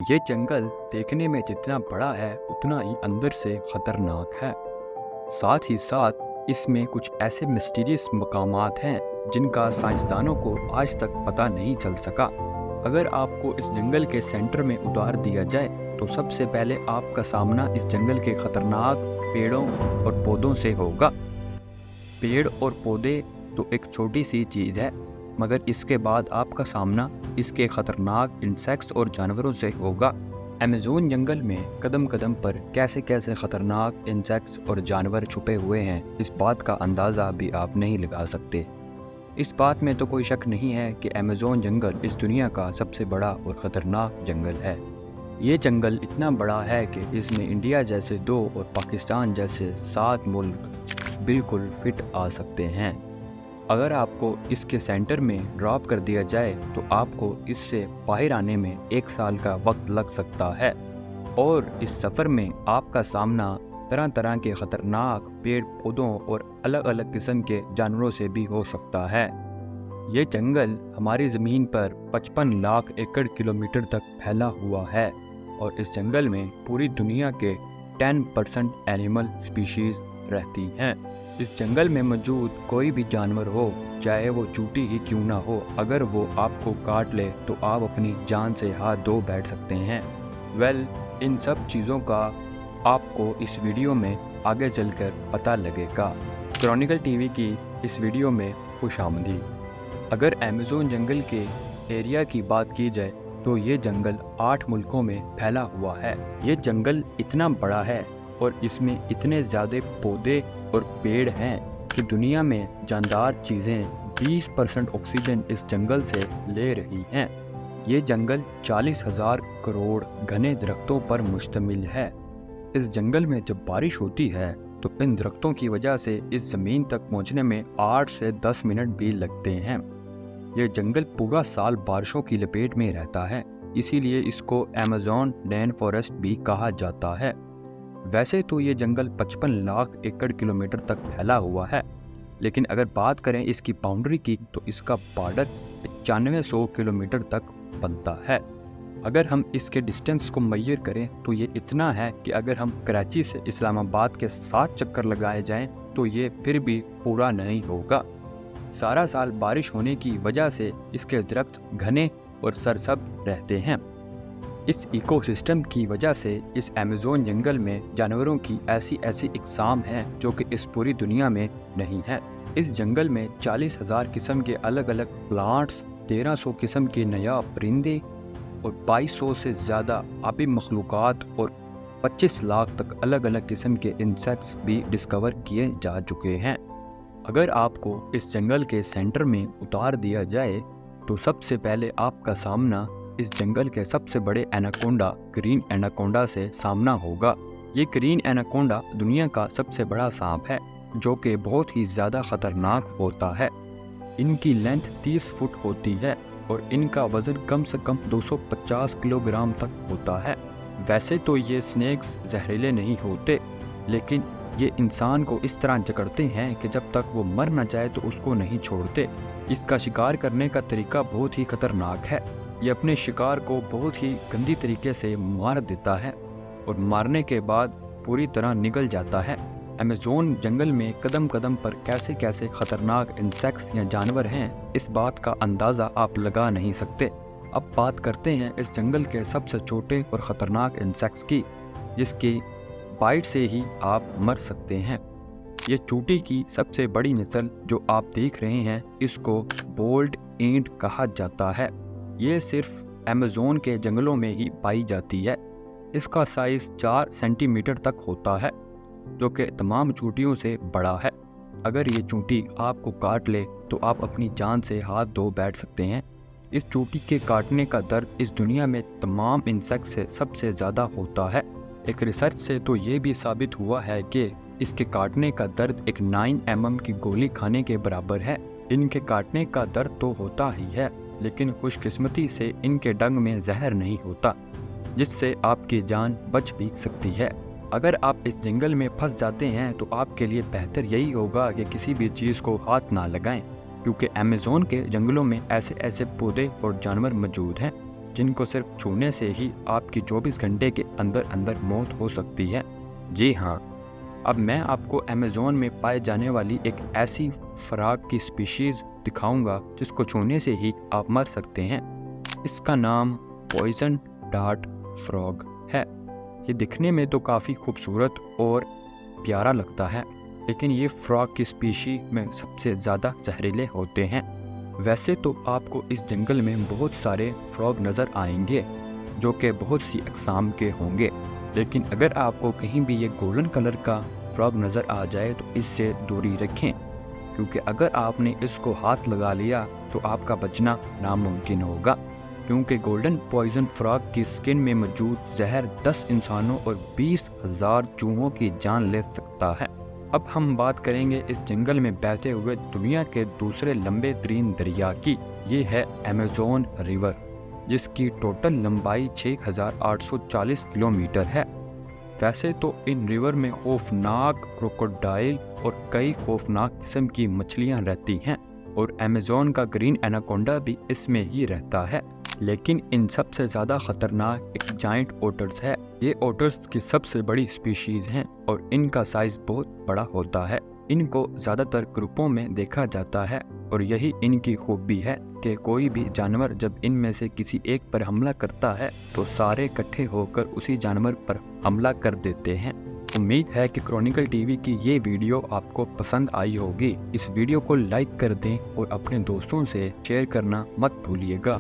ये जंगल देखने में जितना बड़ा है उतना ही अंदर से खतरनाक है। साथ ही साथ इसमें कुछ ऐसे मिस्टीरियस मकामात हैं जिनका साइंसदानों को आज तक पता नहीं चल सका। अगर आपको इस जंगल के सेंटर में उतार दिया जाए तो सबसे पहले आपका सामना इस जंगल के खतरनाक पेड़ों और पौधों से होगा। पेड़ और पौधे तो एक छोटी सी चीज़ है, मगर इसके बाद आपका सामना इसके खतरनाक इंसेक्ट्स और जानवरों से होगा। अमेज़न जंगल में कदम कदम पर कैसे कैसे खतरनाक इंसेक्ट्स और जानवर छुपे हुए हैं, इस बात का अंदाज़ा भी आप नहीं लगा सकते। इस बात में तो कोई शक नहीं है कि अमेज़न जंगल इस दुनिया का सबसे बड़ा और ख़तरनाक जंगल है। ये जंगल इतना बड़ा है कि इसमें इंडिया जैसे 2 और पाकिस्तान जैसे 7 मुल्क बिल्कुल फिट आ सकते हैं। अगर आपको इसके सेंटर में ड्रॉप कर दिया जाए तो आपको इससे बाहर आने में 1 साल का वक्त लग सकता है, और इस सफ़र में आपका सामना तरह तरह के ख़तरनाक पेड़ पौधों और अलग अलग किस्म के जानवरों से भी हो सकता है। ये जंगल हमारी ज़मीन पर 55 लाख एकड़ किलोमीटर तक फैला हुआ है, और इस जंगल में पूरी दुनिया के 10% एनिमल स्पीशीज़ रहती हैं। इस जंगल में मौजूद कोई भी जानवर हो, चाहे वो चूटी ही क्यों ना हो, अगर वो आपको काट ले तो आप अपनी जान से हाथ धो बैठ सकते हैं। इन सब चीज़ों का आपको इस वीडियो में आगे चलकर पता लगेगा। क्रॉनिकल टीवी की इस वीडियो में खुशामदीद। अगर अमेज़न जंगल के एरिया की बात की जाए तो ये जंगल 8 मुल्कों में फैला हुआ है। ये जंगल इतना बड़ा है और इसमें इतने ज़्यादा पौधे और पेड़ हैं कि दुनिया में जानदार चीज़ें 20% ऑक्सीजन इस जंगल से ले रही हैं। ये जंगल 40,000 करोड़ घने दरख्तों पर मुश्तमिल है। इस जंगल में जब बारिश होती है तो इन दरख्तों की वजह से इस ज़मीन तक पहुंचने में 8 से 10 मिनट भी लगते हैं। ये जंगल पूरा साल बारिशों की लपेट में रहता है, इसीलिए इसको अमेज़न रेन फॉरेस्ट भी कहा जाता है। वैसे तो ये जंगल 55 लाख एकड़ किलोमीटर तक फैला हुआ है, लेकिन अगर बात करें इसकी बाउंड्री की तो इसका बॉर्डर 9500 किलोमीटर तक बनता है। अगर हम इसके डिस्टेंस को मेजर करें तो ये इतना है कि अगर हम कराची से इस्लामाबाद के 7 चक्कर लगाए जाएं तो ये फिर भी पूरा नहीं होगा। सारा साल बारिश होने की वजह से इसके दरख्त घने और सरसब्ज रहते हैं। इस इकोसिस्टम की वजह से इस अमेज़न जंगल में जानवरों की ऐसी इकसाम हैं जो कि इस पूरी दुनिया में नहीं है। इस जंगल में 40,000 किस्म के अलग अलग प्लांट्स, 1300 किस्म के नायाब परिंदे और 2200 से ज़्यादा आबी मखलूक़ात और 25 लाख तक अलग अलग किस्म के इंसेक्ट्स भी डिस्कवर किए जा चुके हैं। अगर आपको इस जंगल के सेंटर में उतार दिया जाए तो सबसे पहले आपका सामना इस जंगल के सबसे बड़े एनाकोंडा ग्रीन एनाकोंडा से सामना होगा। ये ग्रीन एनाकोंडा दुनिया का सबसे बड़ा सांप है जो कि बहुत ही ज़्यादा ख़तरनाक होता है। इनकी लेंथ 30 फुट होती है और इनका वज़न कम से कम 250 किलोग्राम तक होता है। वैसे तो ये स्नेक्स जहरीले नहीं होते, लेकिन ये इंसान को इस तरह जकड़ते हैं कि जब तक वो मर न जाए तो उसको नहीं छोड़ते। इसका शिकार करने का तरीका बहुत ही खतरनाक है। ये अपने शिकार को बहुत ही गंदी तरीके से मार देता है और मारने के बाद पूरी तरह निगल जाता है। अमेज़न जंगल में कदम कदम पर कैसे कैसे ख़तरनाक इंसेक्ट्स या जानवर हैं, इस बात का अंदाज़ा आप लगा नहीं सकते। अब बात करते हैं इस जंगल के सबसे छोटे और ख़तरनाक इंसेक्ट्स की, जिसकी बाइट से ही आप मर सकते हैं। ये चूटी की सबसे बड़ी नस्ल जो आप देख रहे हैं, इसको बोल्ड एंट कहा जाता है। ये सिर्फ अमेज़न के जंगलों में ही पाई जाती है। इसका साइज़ 4 सेंटीमीटर तक होता है, जो कि तमाम चूटियों से बड़ा है। अगर ये चूंटी आपको काट ले तो आप अपनी जान से हाथ धो बैठ सकते हैं। इस चूंटी के काटने का दर्द इस दुनिया में तमाम इंसेक्ट से सबसे ज़्यादा होता है। एक रिसर्च से तो ये भी साबित हुआ है कि इसके काटने का दर्द एक 9 mm की गोली खाने के बराबर है। इनके काटने का दर्द तो होता ही है, लेकिन खुशकिस्मती से इनके डंग में जहर नहीं होता, जिससे आपकी जान बच भी सकती है। अगर आप इस जंगल में फंस जाते हैं तो आपके लिए बेहतर यही होगा कि किसी भी चीज़ को हाथ ना लगाएं, क्योंकि अमेज़न के जंगलों में ऐसे पौधे और जानवर मौजूद हैं जिनको सिर्फ छूने से ही आपकी 24 घंटे के अंदर अंदर मौत हो सकती है। जी हाँ, अब मैं आपको अमेज़न में पाए जाने वाली एक ऐसी फ्रॉग की स्पीशीज़ दिखाऊंगा जिसको छूने से ही आप मर सकते हैं। इसका नाम पॉइजन डार्ट फ्रॉग है। ये दिखने में तो काफ़ी खूबसूरत और प्यारा लगता है, लेकिन ये फ्रॉग की स्पीशी में सबसे ज़्यादा जहरीले होते हैं। वैसे तो आपको इस जंगल में बहुत सारे फ्रॉग नज़र आएंगे जो कि बहुत सी अक़साम के होंगे, लेकिन अगर आपको कहीं भी ये गोल्डन कलर का फ्रॉग नज़र आ जाए तो इससे दूरी रखें, क्योंकि अगर आपने इसको हाथ लगा लिया तो आपका बचना नामुमकिन होगा, क्योंकि गोल्डन पॉइजन फ्रॉग की स्किन में मौजूद जहर 10 इंसानों और 20,000 चूहों की जान ले सकता है। अब हम बात करेंगे इस जंगल में बहते हुए दुनिया के दूसरे लंबे तरीन दरिया की। ये है अमेज़न रिवर, जिसकी टोटल लंबाई 6,840 किलोमीटर है। वैसे तो इन रिवर में खौफनाक क्रोकोडाइल और कई खौफनाक किस्म की मछलियाँ रहती हैं, और अमेज़न का ग्रीन एनाकोंडा भी इसमें ही रहता है। लेकिन इन सबसे ज़्यादा ख़तरनाक एक जाइंट ओटर्स है। ये ओटर्स की सबसे बड़ी स्पीशीज़ हैं और इनका साइज़ बहुत बड़ा होता है। इनको ज़्यादातर ग्रुपों में देखा जाता है, और यही इनकी खूबी है कि कोई भी जानवर जब इनमें से किसी एक पर हमला करता है तो सारे इकट्ठे होकर उसी जानवर पर हमला कर देते हैं। उम्मीद है कि क्रॉनिकल टीवी की ये वीडियो आपको पसंद आई होगी। इस वीडियो को लाइक कर दें और अपने दोस्तों से शेयर करना मत भूलिएगा।